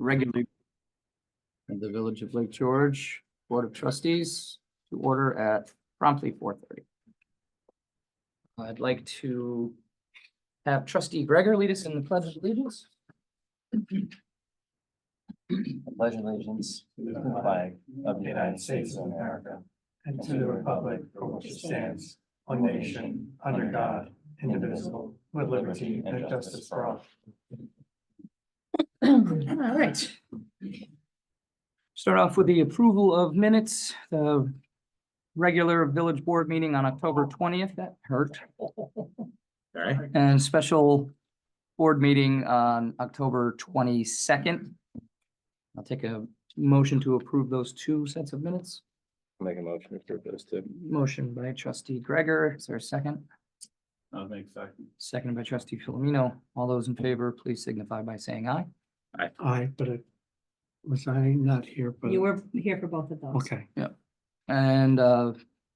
regularly of the Village of Lake George Board of Trustees to order at promptly 4:30. I'd like to have Trustee Gregor lead us in the Pledge of Allegiance. Pledge allegiance to the flag of the United States of America and to the republic for which it stands, one nation, under God, indivisible, with liberty and justice for all. All right. Start off with the approval of minutes, the regular village board meeting on October 20th, that hurt. Alright. And special board meeting on October 22nd. I'll take a motion to approve those two sets of minutes. Make a motion to approve those two. Motion by trustee Gregor. Is there a second? I'll make second. Seconded by trustee Filomeno. All those in favor, please signify by saying aye. Aye, but was I not here? But You were here for both of those. okay. And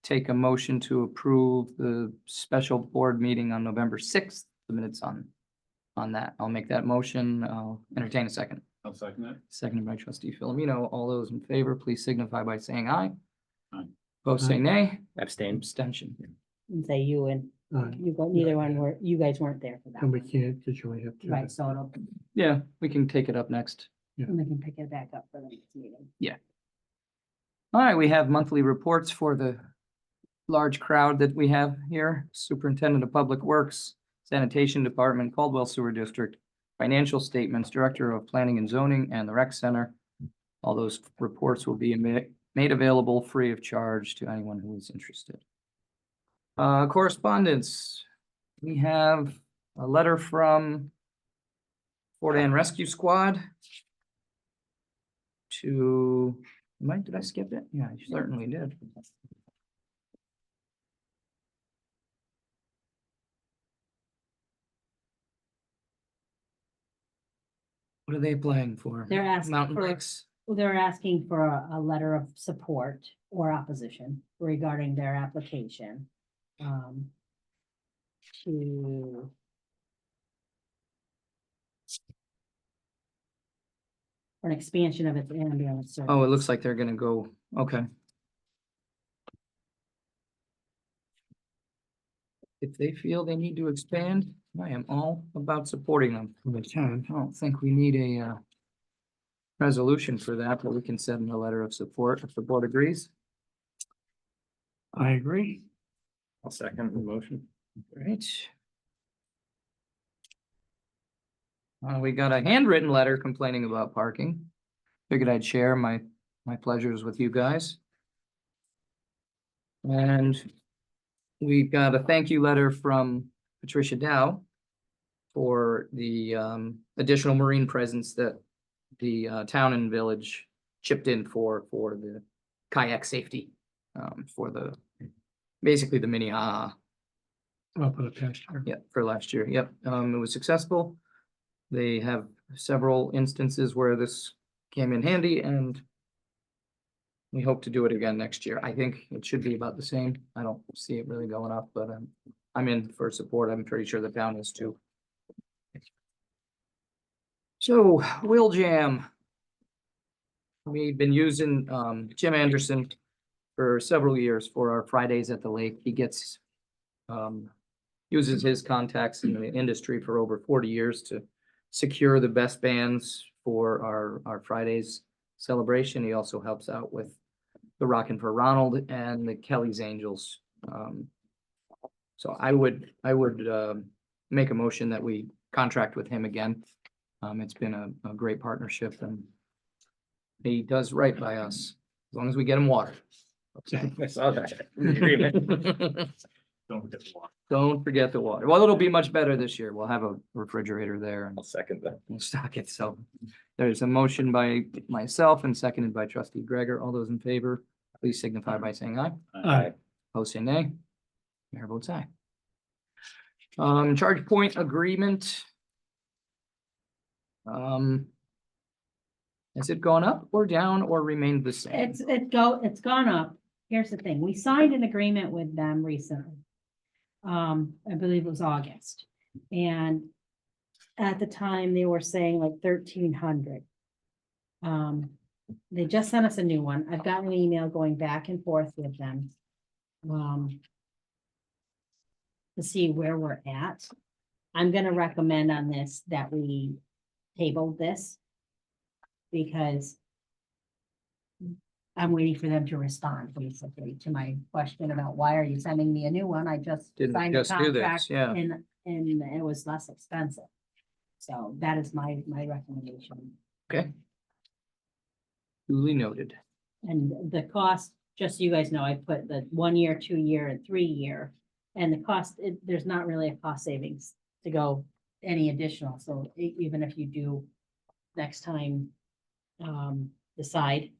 take a motion to approve the special board meeting on November 6th, the minutes on that. I'll make that motion. I'll entertain a second. I'll second it. Seconded by trustee Filomeno. All those in favor, please signify by saying aye. Aye. Opposed, say nay. Abstain. Abstention. And say you and you go, neither one were, you guys weren't there for that. And we one. can't, because you only have two. Right, so it'll, Yeah, we can take it up next. and we can pick it back up for the next meeting. All right, we have monthly reports for the large crowd that we have here. Superintendent of Public Works, Sanitation Department, Caldwell Sewer District, financial statements, Director of Planning and Zoning, and the Rec Center. All those reports will be made available free of charge to anyone who is interested. Correspondence. We have a letter from Fort Ann Rescue Squad to, did I skip it? Yeah, I certainly did. What are they applying for? They're asking Mountain for- bikes? Well, they're asking for a letter of support or opposition regarding their application. To. For an expansion of its ambulance service. Oh, it looks like they're gonna go, okay. If they feel they need to expand, I am all about supporting them. They can. I don't think we need a resolution for that, but we can send a letter of support if the board agrees. I agree. I'll second the motion. Great. We got a handwritten letter complaining about parking. Figured I'd share my pleasures with you guys. And we got a thank you letter from Patricia Dow for the additional marine presence that the town and village chipped in for the kayak safety, for basically the mini I'll put it past her. yeah, for last year. Yep, it was successful. They have several instances where this came in handy and we hope to do it again next year. I think it should be about the same. I don't see it really going up, but I'm in for support. I'm pretty sure the town is too. So, Wheel Jam. We've been using Jim Anderson for several years for our Fridays at the lake. He gets uses his contacts in the industry for over 40 years to secure the best bands for our Fridays celebration. He also helps out with the Rockin' for Ronald and the Kelly's Angels. So I would make a motion that we contract with him again. It's been a great partnership and he does right by us, as long as we get him water. I saw that. Agreement. Don't forget the water. Don't forget the water. Well, it'll be much better this year. We'll have a refrigerator there and I'll second that. we'll stock it. So there's a motion by myself and seconded by trustee Gregor. All those in favor, please signify by saying aye. Aye. Opposed, say nay. Mayor votes aye. Charge point agreement. Has it gone up or down or remained the same? It's gone up. Here's the thing, we signed an agreement with them recently. I believe it was August, and at the time they were saying like 1,300. They just sent us a new one. I've gotten an email going back and forth with them. To see where we're at. I'm gonna recommend on this that we table this. Because I'm waiting for them to respond basically to my question about why are you sending me a new one? I just Didn't signed a just do this, contract yeah. and it was less expensive. So that is my recommendation. Okay. Duly noted. And the cost, just so you guys know, I put the 1 year, 2 year and 3 year. And the cost, there's not really a cost savings to go any additional. So even if you do next time, decide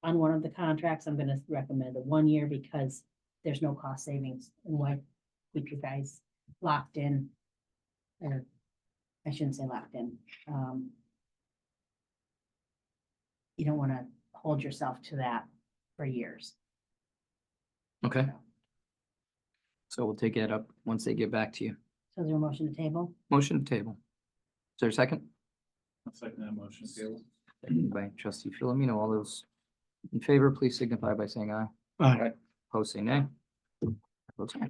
on one of the contracts, I'm gonna recommend the 1 year because there's no cost savings and why keep you guys locked in. Or I shouldn't say locked in. You don't wanna hold yourself to that for years. Okay. So we'll take it up once they get back to you. So is there a motion to table? Motion to table. Is there a second? I'll second that motion, Caleb. Seconded by trustee Philomeno. All those in favor, please signify by saying aye. Aye. Opposed, say nay. Votes aye.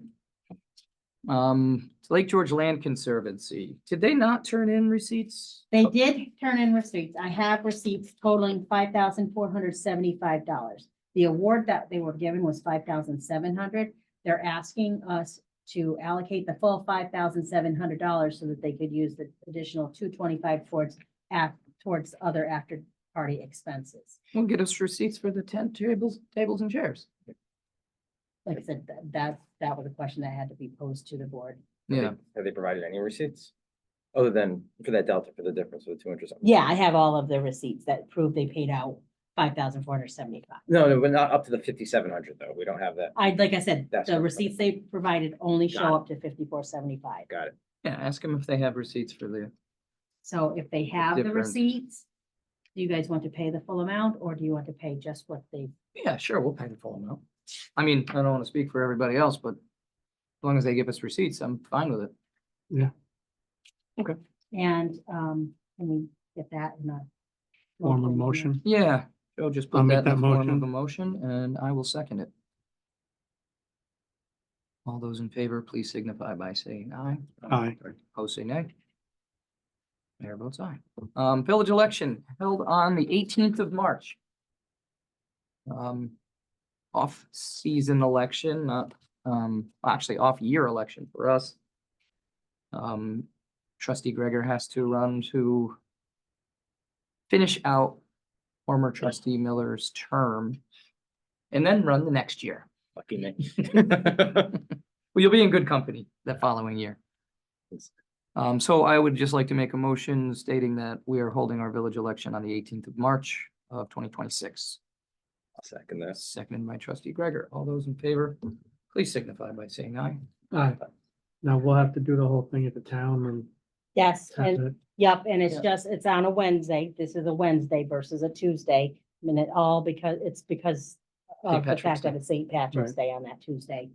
Lake George Land Conservancy, did they not turn in receipts? They did turn in receipts. I have receipts totaling $5,475. The award that they were given was $5,700. They're asking us to allocate the full $5,700 so that they could use the additional $225 towards other after-party expenses. Well, get us receipts for the tent tables and chairs. Like I said, that was a question that had to be posed to the board. Yeah, Have they provided any receipts? Other than for that delta for the difference of the 200 something? Yeah, I have all of the receipts that prove they paid out $5,475. No, but not up to the 5,700 though. We don't have that. Like I said, That's the what- receipts they provided only Got show it. up to $5,475. Got it. yeah, ask them if they have receipts for the, So if they have the difference. receipts, do you guys want to pay the full amount or do you want to pay just what they? yeah, sure, we'll pay the full amount. I mean, I don't want to speak for everybody else, but as long as they give us receipts, I'm fine with it. And, can we get that in a? Form of motion. Yeah, Joe just I'll put make that in the that form of motion. a motion and I will second it. All those in favor, please signify by saying aye. Aye. Opposed, say nay. Mayor votes aye. Village election held on the 18th of March. Off-season election, not, actually off-year election for us. Trustee Gregor has to run to finish out former trustee Miller's term and then run the next year. Lucky me. Well, you'll be in good company that following year. So I would just like to make a motion stating that we are holding our village election on the 18th of March of 2026. I'll second this. Seconded by trustee Gregor. All those in favor, please signify by saying aye. Aye. Now we'll have to do the whole thing at the town and Yes, have and, it. yep, and it's Yeah. just, it's on a Wednesday. This is a Wednesday versus a Tuesday. I mean, because of the Patrick's fact that Day. it's St. Patrick's Right. Day on that Tuesday.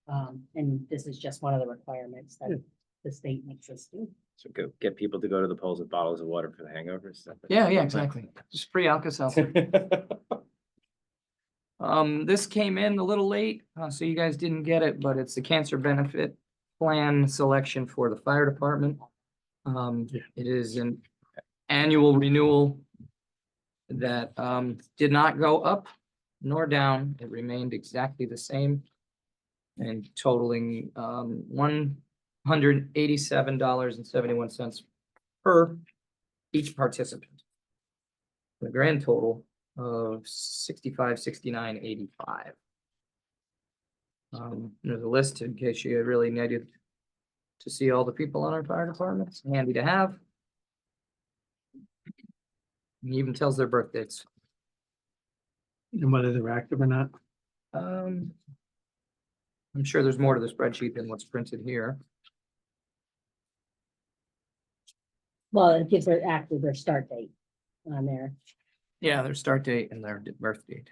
And this is just one of the requirements Yeah. that the state makes us do. So go get people to go to the polls with bottles of water for the hangovers. Yeah, exactly. Just free Alka-Seltzer. This came in a little late, so you guys didn't get it, but it's the cancer benefit plan selection for the fire department. Yeah. It is an annual renewal that, did not go up nor down. It remained exactly the same. And totaling, $187.71 per each participant. The grand total of $65.69.85. There's a list in case you really needed to see all the people on our fire department. It's handy to have. And even tells their birth dates. And whether they're active or not. I'm sure there's more to the spreadsheet than what's printed here. Well, it gives their start date on there. Yeah, their start date and their birth date.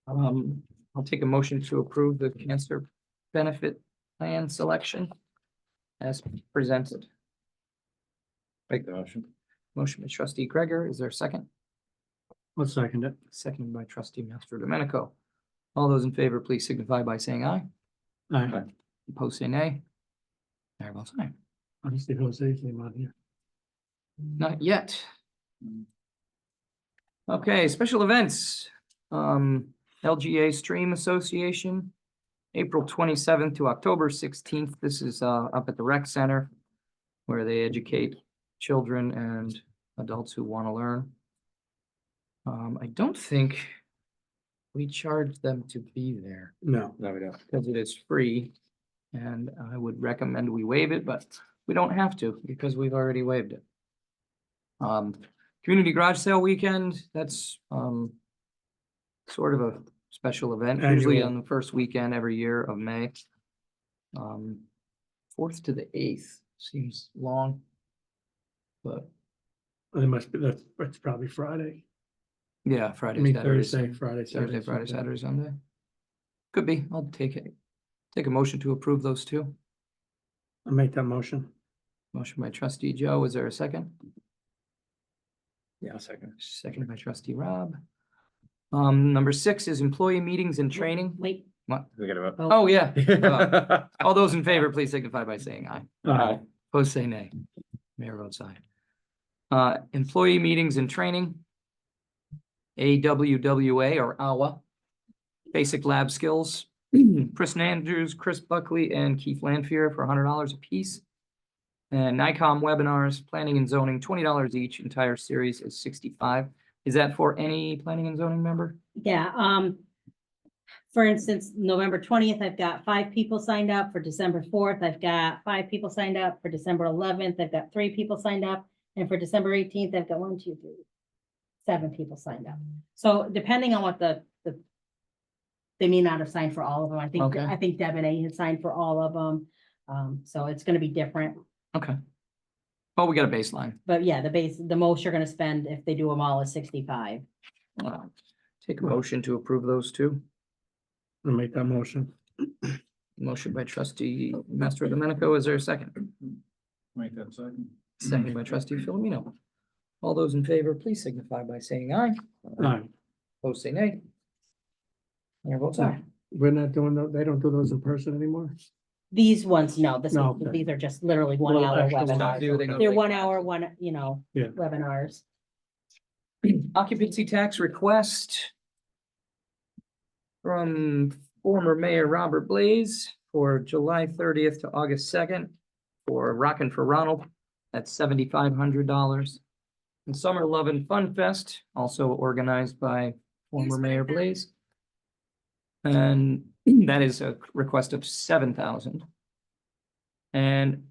I'll take a motion to approve the cancer benefit plan selection as presented. Make the motion. Motion by trustee Gregor. Is there a second? I'll second it. Seconded by trustee Master Domenico. All those in favor, please signify by saying aye. Aye. Opposed, say nay. Mayor votes aye. Honestly, Jose's name on here. Not yet. Okay, special events. LGA Stream Association, April 27th to October 16th. This is up at the rec center where they educate children and adults who want to learn. I don't think we charge them to be there No. No, we don't. because it is free. And I would recommend we waive it, but we don't have to because we've already waived it. Community garage sale weekend, that's sort of a special event, usually Annual. on the first weekend every year of May. 4th to the 8th seems long. But It must be, that's probably Friday. yeah, I Friday, mean, Saturday, Thursday, Sunday. Friday, Thursday, Saturday. Friday, Sunday. Saturday, Sunday. Could be, I'll take it. Take a motion to approve those two. I'll make that motion. Motion by trustee Joe, is there a second? Yeah, I'll second. Seconded by trustee Rob. Number 6 is employee meetings and training. Wait, We gotta vote. Oh, yeah. All those in favor, please signify by saying aye. Aye. Opposed, say nay. Mayor votes aye. Employee meetings and training. AWWA or AWA. Basic lab skills. Chris Andrews, Chris Buckley, and Keith Lanfear for $100 a piece. And NICOM webinars, planning and zoning, $20 each. Entire series is $65. Is that for any planning and zoning member? yeah, for instance, November 20th, I've got 5 people signed up. For December 4th, I've got 5 people signed up. For December 11th, I've got 3 people signed up. And for December 18th, I've got 7 people signed up. So depending on what they may not have signed for all of them. Okay. I think Deb and A had signed for all of them. So it's gonna be different. Okay. Oh, we got a baseline. But yeah, the most you're gonna spend if they do them all is 65. Take a motion to approve those two. I'll make that motion. Motion by trustee Master Domenico. Is there a second? Make that second. Second by trustee Filomeno. All those in favor, please signify by saying aye. Aye. Opposed, say nay. Mayor votes aye. We're not doing, they don't do those in person anymore? These ones, no, No, okay. these are just literally 1 Little hour extra ones. webinars. Do they go They're like- 1 hour, Yeah. webinars. Occupancy tax request from former Mayor Robert Blaze for July 30th to August 2nd for Rockin' for Ronald. That's $7,500. And Summer Lovin' Fun Fest, also organized by former Mayor Blaze. And that is a request of 7,000. And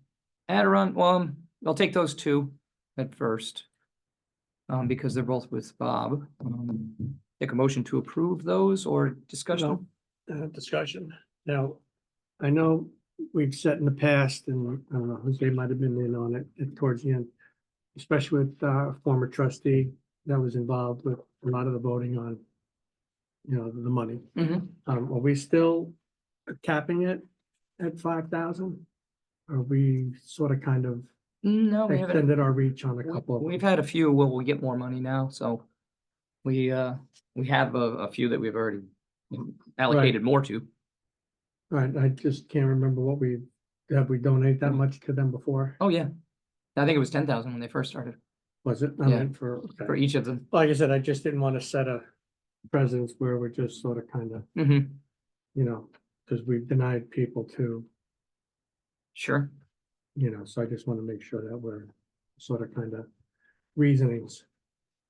Adiron, well, I'll take those two at first. Because they're both with Bob. Take a motion to approve those or discussion? Discussion. Now, I know we've said in the past, and Jose might have been in on it towards the end, especially with a former trustee that was involved with a lot of the voting on, the money. Mhm. Are we still capping it at 5,000? Are we sort of kind of No, we haven't. extended our reach on a couple of? We've had a few where we get more money now, so we have a few that we've already allocated more to. Right, I just can't remember have we donated that much to them before? Oh, yeah. I think it was 10,000 when they first started Was it? Yeah. For for each of them. like I said, I just didn't want to set a precedence where we're just sort of kind of, Mm-hmm. because we've denied people to, Sure. so I just want to make sure that we're sort of kind of reasonings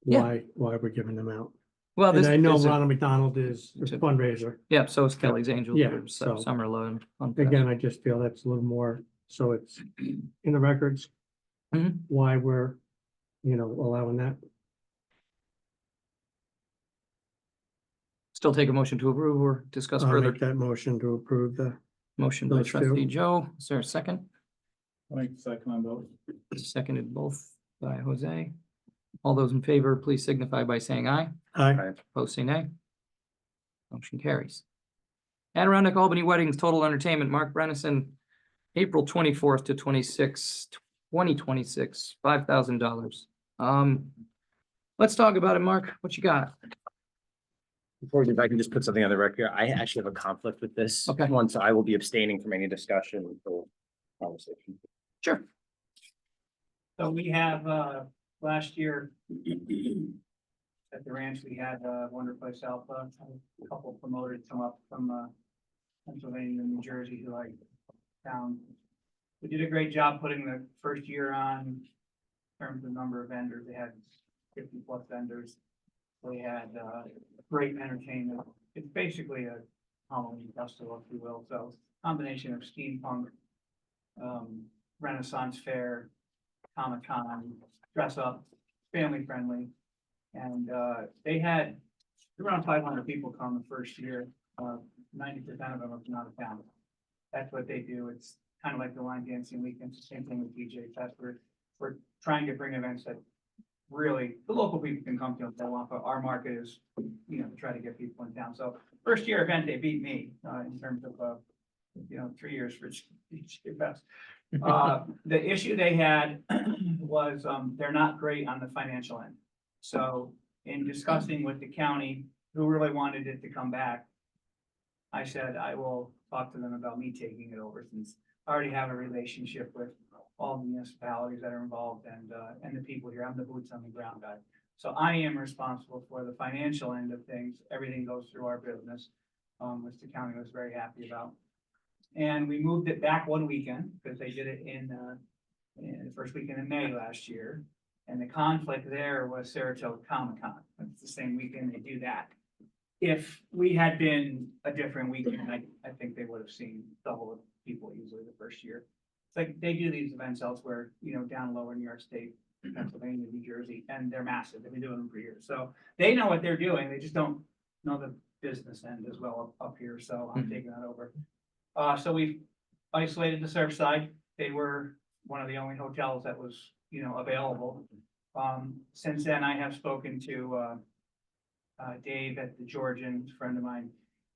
Yeah. why we're giving them out. Well, And this. I know this is- Ronald McDonald is a To- fundraiser. Yeah, so is Kelly's Angels. Yeah, or so- Summer Love. Fun Fest. Again, I just feel that's a little more, so it's in the records. Mhm. Why we're, allowing that. Still take a motion to approve or discuss I'll further. make that motion to approve the, Motion by those two. trustee Joe. Is there a second? Make the second on both. Seconded both by Jose. All those in favor, please signify by saying aye. aye, Opposed, say nay. Motion carries. Adirondack Albany Weddings Total Entertainment, Mark Brennison, April 24th to 2026, $5,000. Let's talk about it, Mark. What you got? Before we do, if I can just put something on the record, I actually have a conflict with this Okay. one, so I will be abstaining from any discussion or conversation. Sure. So we have, last year at the ranch, we had, Wonder Place Alpha, a couple promoters come up from, Pennsylvania and New Jersey who like town. We did a great job putting the first year on in terms of number of vendors. They had 50+ vendors. They had, great entertainment. It's basically a Halloween festival, if you will. So combination of steampunk, Renaissance fair, Comic-Con, dress up, family friendly. And they had around 500 people come the first year. 90% of them are from out of town. That's what they do. It's kind of like the line dancing weekend, same thing with DJ Fest. We're trying to bring events that really the local people can come to if they want, but our market is, you know, to try to get people in town. So first year event, they beat me in terms of, 3 years for DJ Fest. The issue they had was, they're not great on the financial end. So in discussing with the county, who really wanted it to come back, I said, I will talk to them about me taking it over since I already have a relationship with all the municipalities that are involved and the people here. I'm the boots on the ground guy. So I am responsible for the financial end of things. Everything goes through our business, which the county was very happy about. And we moved it back one weekend because they did it in the first weekend in May last year. And the conflict there was Saratoga Comic-Con. It's the same weekend they do that. If we had been a different weekend, I think they would have seen double the people easily the first year. It's like they do these events elsewhere, down lower New York State, Pennsylvania, New Jersey, and they're massive. They've been doing them for years. So they know what they're doing. They just don't know the business end as well up here. So I'm taking that over. So we've isolated the Surfside. They were one of the only hotels that was, available. Since then, I have spoken to Dave at the Georgian, a friend of mine.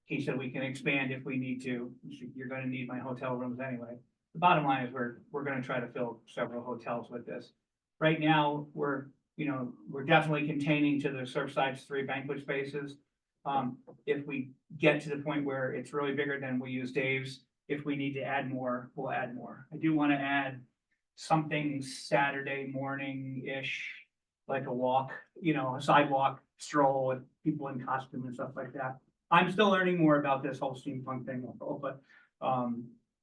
He said we can expand if we need to. You're going to need my hotel rooms anyway. The bottom line is we're going to try to fill several hotels with this. Right now, we're definitely containing to the Surfside's 3 banquet spaces. If we get to the point where it's really bigger, then we'll use Dave's. If we need to add more, we'll add more. I do want to add something Saturday morning-ish, like a walk, a sidewalk stroll with people in costume and stuff like that. I'm still learning more about this whole steampunk thing, but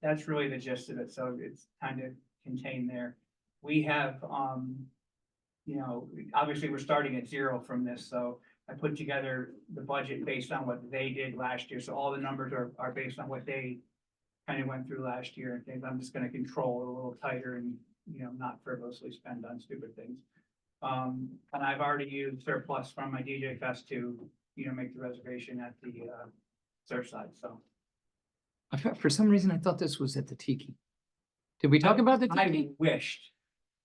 that's really the gist of it. So it's kind of contained there. We have, obviously we're starting at 0 from this. So I put together the budget based on what they did last year. So all the numbers are based on what they kind of went through last year and things. I'm just going to control it a little tighter and, not frivolously spend on stupid things. And I've already used surplus from my DJ Fest to, make the reservation at the Surfside. So For some reason, I thought this was at the Tiki. Did we talk about the I Tiki? wished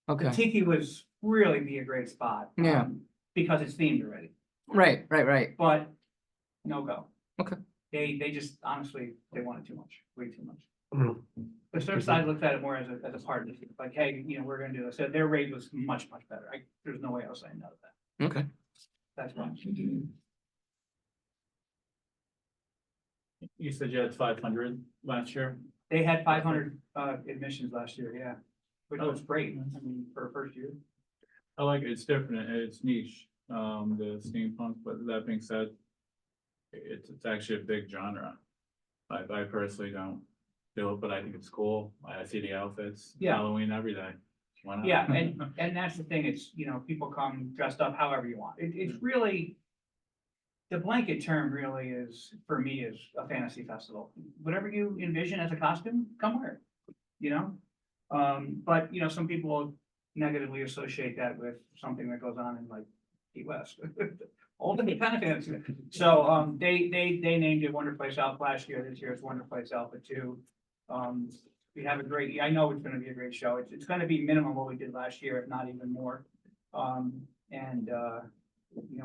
the Okay, Tiki was really be a great spot. Yeah. Because it's themed already, right. but no go. Okay. They just honestly, they wanted too much, way too much. Mm. The Surfside looked at it more as a partnership, like, hey, we're gonna do this. So their rate was much better. There's no way I was saying no to that. Okay. That's why. You said you had 500 last year? They had 500 admissions last year, yeah, which was great. I mean, for a first year. I like it. It's different. It's niche, the steampunk, but that being said, it's actually a big genre. I personally don't feel it, but I think it's cool. I see the outfits, Yeah. Halloween every day. Why not? Yeah, and that's the thing. It's, people come dressed up however you want. It's really, the blanket term really is, for me, is a fantasy festival. Whatever you envision as a costume, come wear it, but, some people negatively associate that with something that goes on in like Key West. All the kind of fantasy. So, they named it Wonder Place Alpha last year. This year it's Wonder Place Alpha 2. We have a great, I know it's gonna be a great show. It's gonna be minimum what we did last year, if not even more.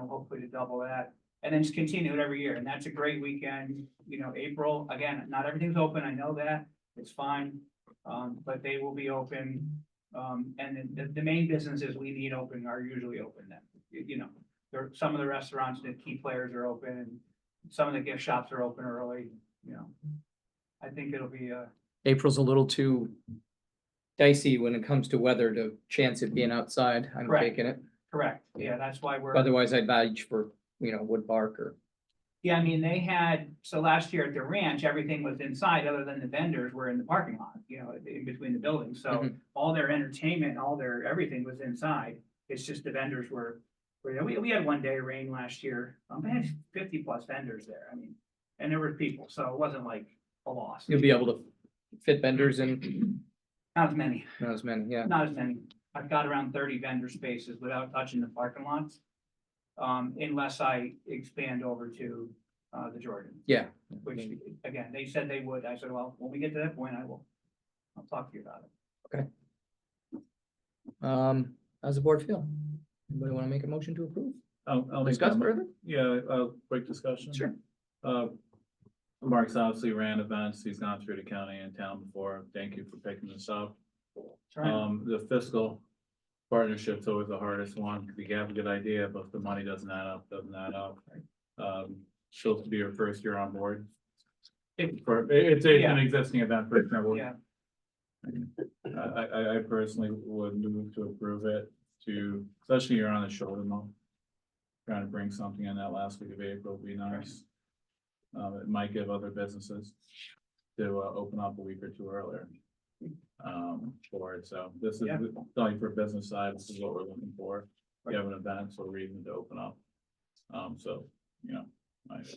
Hopefully to double that. and then just continue it every year. And that's a great weekend, you know, April, again, not everything's open. I know that, it's fine. But they will be open. And then the main businesses we need open are usually open then, you know. There, some of the restaurants, the key players are open, and some of the gift shops are open early, you know. I think it'll be April's a little too dicey when it comes to weather to chance it being outside. I'm Correct. taking it. correct, yeah, that's why we're. Otherwise, I'd vouch for, you know, Wood Park or. Yeah, I mean, they had, so last year at the ranch, everything was inside, other than the vendors were in the parking lot, you know, in between the buildings, so Mhm. all their entertainment, all their, everything was inside. It's just the vendors were, we had one day of rain last year, they had 50+ vendors there, I mean, and there were people, so it wasn't like a loss. You'll be able to fit vendors in, Not as many, not as many, yeah. not as many. I've got around 30 vendor spaces without touching the parking lots. Unless I expand over to, the Jordan. Yeah. Which, again, they said they would. I said, well, when we get to that point, I'll talk to you about it. How's the board feel? Anybody want to make a motion to approve? I'll make Discuss that mo- further? Yeah, quick discussion. Sure. Mark's obviously ran events. He's gone through the county and town before. Thank you for picking this up. The fiscal partnership's always the hardest one, because you have a good idea, but if the money doesn't add up, doesn't add up. Supposed to be your first year on board. It's an existing event for example. Yeah, I personally would move to approve it to, especially you're on the shoulder month. Trying to bring something in that last week of April would be nice. It might give other businesses to open up a week or two earlier. For it, so this is Yeah. only for business side, this is what we're looking for. We have an event, so reason to open up. So, you know,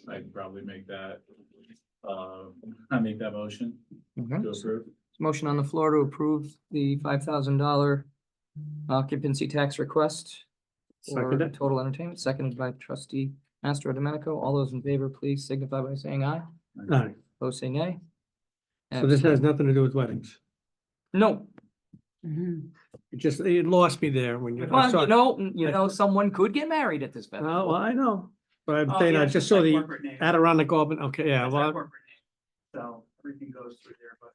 I'd probably make that, I make that motion Mhm. to approve. Motion on the floor to approve the $5,000 occupancy tax request for Second it. total entertainment, seconded by trustee Mastro Domenico. All those in favor, please signify by saying aye. Aye. Opposed, say nay. So this has nothing to do with weddings. No, It lost me there when you. I well, saw- you know, someone could get married at this Oh, festival. well, I know, but I'm Oh, saying, yeah, I it's just saw like the corporate name. Adirondack Auburn, okay, yeah, That's our well, corporate name. So everything goes through there, but.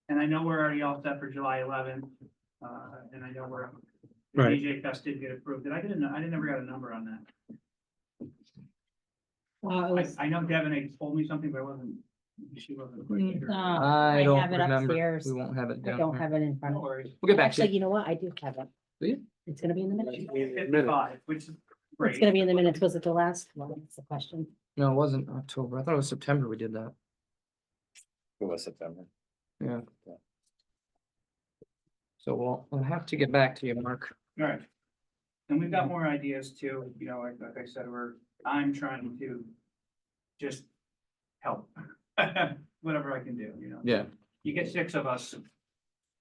And I know we're already all set for July 11th, and I know the Right. DJ Fest did get approved. I never got a number on that. I know Devin had told me something, but she wasn't. quite sure. I I don't have it remember. upstairs. We won't have it I down don't here. have it in front No of me. worries. We'll get back to Actually, you. you know what? I do have it. Do you? It's gonna be in the minutes. 55, which is It's great. gonna be in the minutes. Was it the last one? That's the question. No, it wasn't October. I thought it was September we did that. It was September. Yeah. So we'll have to get back to you, Mark. All right. And we've got more ideas too, you know, like I said, I'm trying to just help. Whatever I can do, you know. Yeah. You get 6 of us, it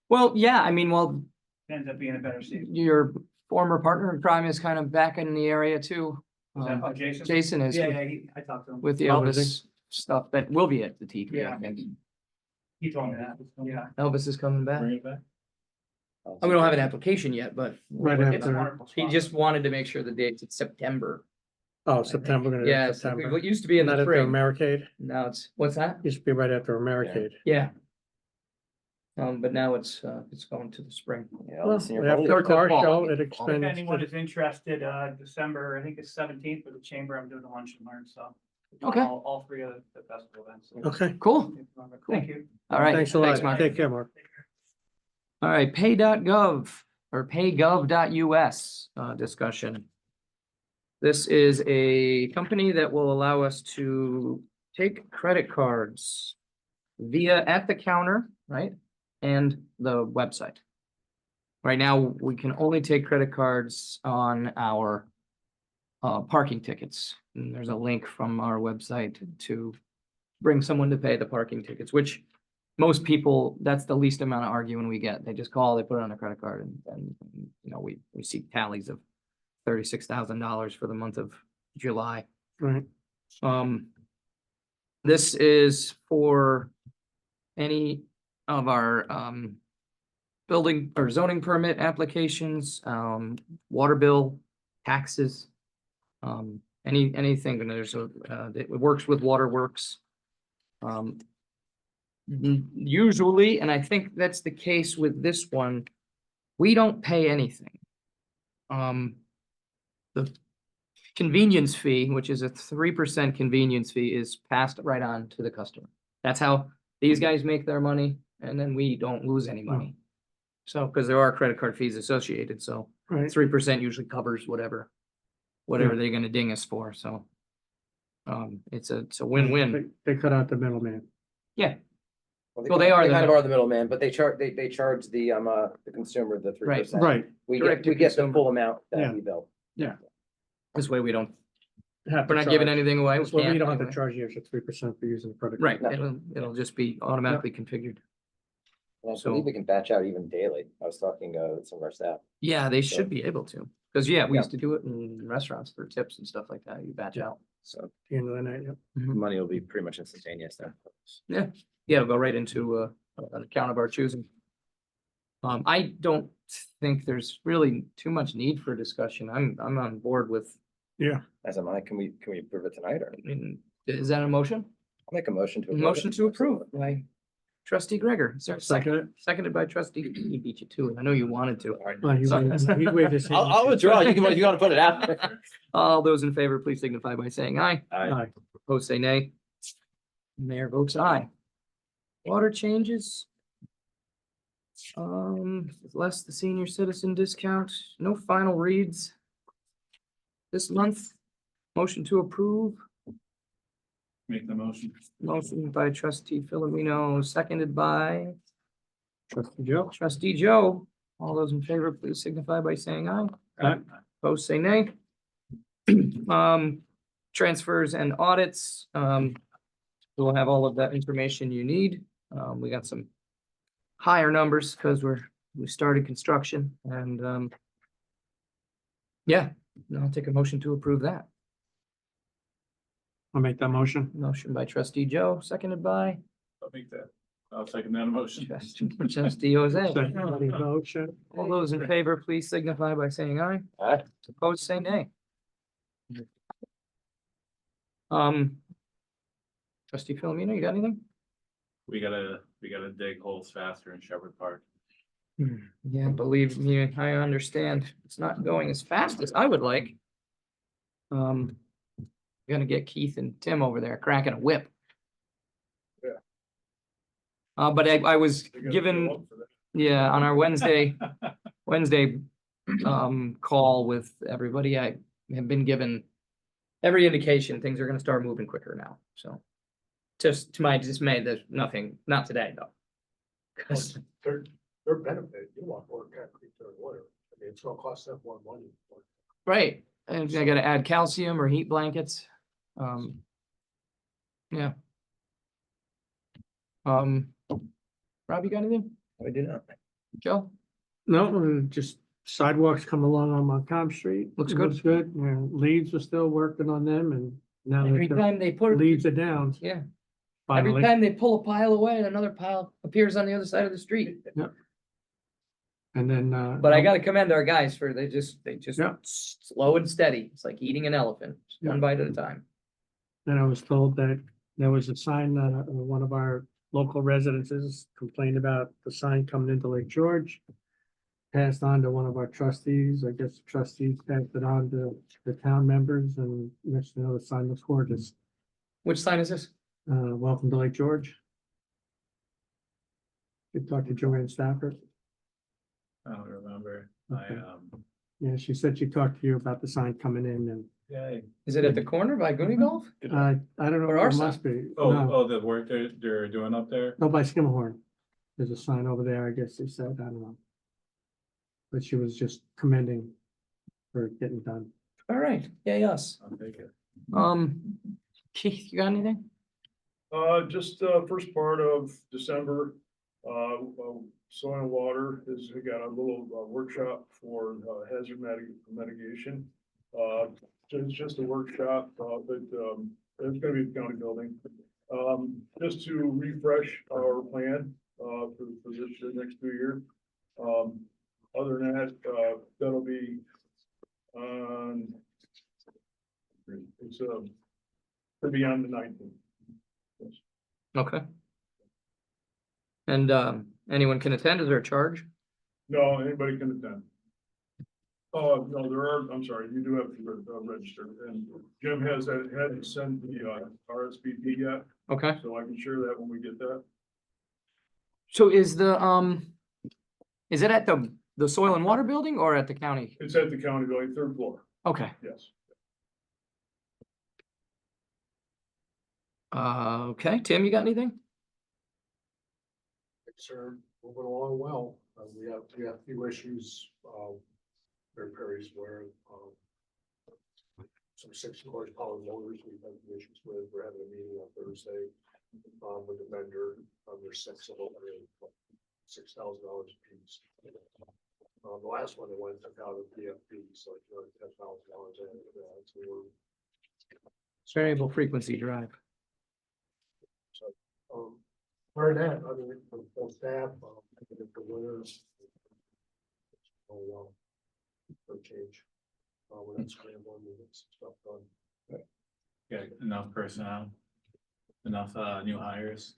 Well, yeah, I mean, well, ends up being a better seat. your former partner in crime is kind of back in the area too. Oh, Jason? Jason is Yeah, with- yeah, I talked to him. with the Oh, is Elvis stuff that will be at the TP, I Yeah. think. He told me that, yeah. Elvis is coming back. Bring it back. And we don't have an application yet, but Right It's a after, wonderful he spot. just wanted to make sure the date's in September. oh, September, gonna Yeah, do so September. what used to be in Not the after spring, Americade, now what's that? used to be right after Americade. Yeah. But now it's going to the spring. Yeah, Well, listen, you're after probably- a car fall. show, it If expends. anyone is interested, December, I think it's 17th for the chamber, I'm doing a lunch and learn, so. Okay. All 3 of the festival events. Okay, Cool. Thank you. All right. thanks a lot, Mark. take care, Mark. All right, pay.gov or paygov.us discussion. This is a company that will allow us to take credit cards via at the counter, right? And the website. Right now, we can only take credit cards on our parking tickets. And there's a link from our website to bring someone to pay the parking tickets, which most people, that's the least amount of arguing we get. They just call, they put it on a credit card and you know, we see tallies of $36,000 for the month of July. Right, This is for any of our building or zoning permit applications, water bill, taxes. Anything, and there's a, it works with Waterworks. Usually, and I think that's the case with this one, we don't pay anything. The convenience fee, which is a 3% convenience fee, is passed right on to the customer. That's how these guys make their money, and then we don't lose any money. So, because there are credit card fees associated, so Right. 3% usually covers whatever they're gonna ding us for, so. It's a win-win. They cut out the middleman. Yeah, Well, they are the kind of middle- are the middleman, but they charge the consumer the 3%. Right. We Direct to get the consumer. full amount Yeah. that we bill. this way we don't, Have to we're not giving charge. anything away. Well, we can't don't have to anyway. charge you extra 3% for using the credit. Right, card. it'll just be automatically configured. And I So- believe we can batch out even daily. I was talking with some of our staff. Yeah, they So- should be able to, because we Yeah. used to do it in restaurants for tips and stuff like that, you batch out. So At the end of the night, yep. money will be pretty much instantaneous there. Yeah, it'll go right into an account of our choosing. I don't think there's really too much need for discussion. I'm on board with, As am I. Can we approve it tonight or? I mean, is that a motion? I'll make a motion to. approve Motion it. to approve by trustee Gregor. Is there a second? Second. Seconded by trustee, he beat you to it. I know you wanted to. Well, he Sorry. waved his hand. I'll withdraw. You want to put it out. All those in favor, please signify by saying aye. Aye. Opposed, say nay. Mayor votes aye. Water changes. Less the senior citizen discount, no final reads. This month, motion to approve, Make the motion. motion by trustee Filipino, seconded by Trustee Joe. trustee Joe. All those in favor, please signify by saying aye. Aye. Opposed, say nay. Transfers and audits, we'll have all of that information you need. We got some higher numbers because we started construction and, yeah, I'll take a motion to approve that. I'll make that motion. Motion by trustee Joe, seconded by I'll second that motion. trustee Jose. Second motion. All those in favor, please signify by saying aye. Aye. Opposed, say nay. Trustee Filomeno, you got anything? We gotta dig holes faster in Shepherd Park. Yeah, believe me, I understand. It's not going as fast as I would like. Gonna get Keith and Tim over there cracking a whip. But I was given, yeah, on our Wednesday call with everybody, I have been given every indication things are gonna start moving quicker now, so. Just to my dismay, there's nothing, not today though. 'Cause- Their benefit, you want more concrete or whatever, I mean, it's gonna cost them more money. Right, and I gotta add calcium or heat blankets. Yeah. Rob, you got anything? I do not. Joe? No, just sidewalks come along on Montcalm Street. Looks It good. Looks good. And leaves are still working on them and now Every that the time they put, leaves are down, yeah, every finally. time they pull a pile away, another pile appears on the other side of the street. And then, But I gotta commend our guys for, they just Yeah. slow and steady. It's like eating an elephant, just one Yeah. bite at a time. Then I was told that there was a sign, one of our local residences complained about the sign coming into Lake George. Passed on to one of our trustees. I guess the trustees passed it on to the town members and next to know the sign looks gorgeous. Which sign is this? Welcome to Lake George. You talked to Joanne Stafford. I don't remember. Okay. Yeah, she said she talked to you about the sign coming in and, Yeah. Is it at the corner by Goonie Golf? I don't know, Or our it must be. No. Oh, the work they're doing up there? No, by Skimmerhorn. There's a sign over there, I guess they said, I don't know. But she was just commending for getting done. All right, yay us. I'll take it. Keith, you got anything? Just, first part of December, Soil and Water has got a little workshop for hazard mitigation. It's just a workshop, but it's gonna be at the county building. Just to refresh our plan for this year, next 2 years. Other than that, that'll be on it's, to be on the 19th. Okay. And, anyone can attend? Is there a charge? No, anybody can attend. No, there are, I'm sorry, you do have to register, and Jim hadn't sent the, RSVP yet, Okay. so I can share that when we get that. So is is it at the Soil and Water Building or at the county? It's at the county building, 3rd floor, Okay. yes. Okay, Tim, you got anything? Sir, moving along well. We have a few issues, Mary Perry's where, some 6 horsepower motors we've had some issues with. We're having a meeting on Thursday, with the vendor. There's 6 of them, $6,000 a piece. The last one that went took out of PFP, so it's really $10,000 in that. So we're, Variable frequency drive. where that, I mean, for full staff, I think the winners. Oh, for change. We're not scrambling, we get some stuff done. Yeah, enough personnel, enough, new hires.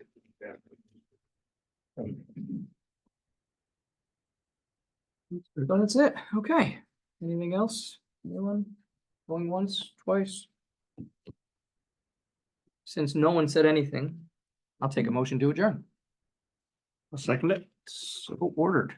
But that's it. Okay. Anything else? Anyone? Going once, twice? Since no one said anything, I'll take a motion to adjourn. I'll second it. So ordered.